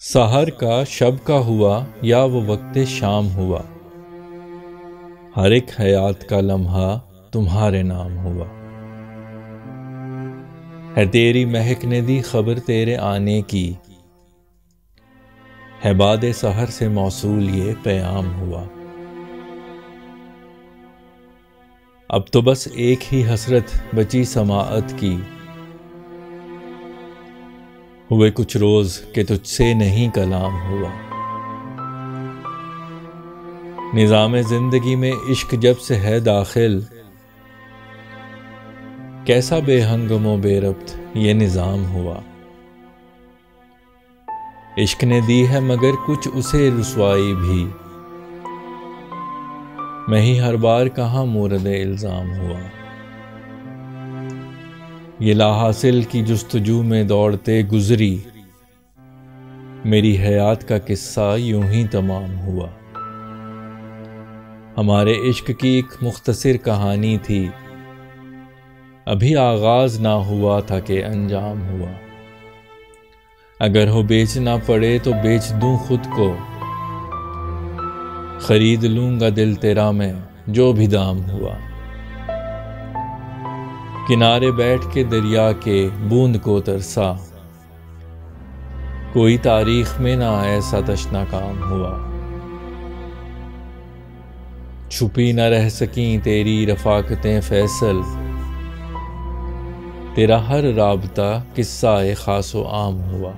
सहर का शब का हुआ या वो वक्त शाम हुआ, हर एक हयात का लम्हा तुम्हारे नाम हुआ। है तेरी महक ने दी खबर तेरे आने की, है बादे सहर से मौसूल ये पैगाम हुआ। अब तो बस एक ही हसरत बची समाअत की, हुए कुछ रोज के तुझसे नहीं कलाम हुआ। निज़ाम जिंदगी में इश्क जब से है दाखिल, कैसा बेहंगमो बेरब्त ये निज़ाम हुआ। इश्क ने दी है मगर कुछ उसे रुसवाई भी, मैं ही हर बार कहाँ मूरद इल्जाम हुआ। ये लाहासिल की जुस्तजू में दौड़ते गुजरी, मेरी हयात का किस्सा यूं ही तमाम हुआ। हमारे इश्क की एक मुख्तसर कहानी थी, अभी आगाज ना हुआ था कि अंजाम हुआ। अगर हो बेचना पड़े तो बेच दूं खुद को, खरीद लूंगा दिल तेरा मैं जो भी दाम हुआ। किनारे बैठ के दरिया के बूंद को तरसा, कोई तारीख में ना ऐसा तशना काम हुआ। छुपी न रह सकी तेरी रफाकतें फैसल, तेरा हर राबता किस्सा खासो आम हुआ।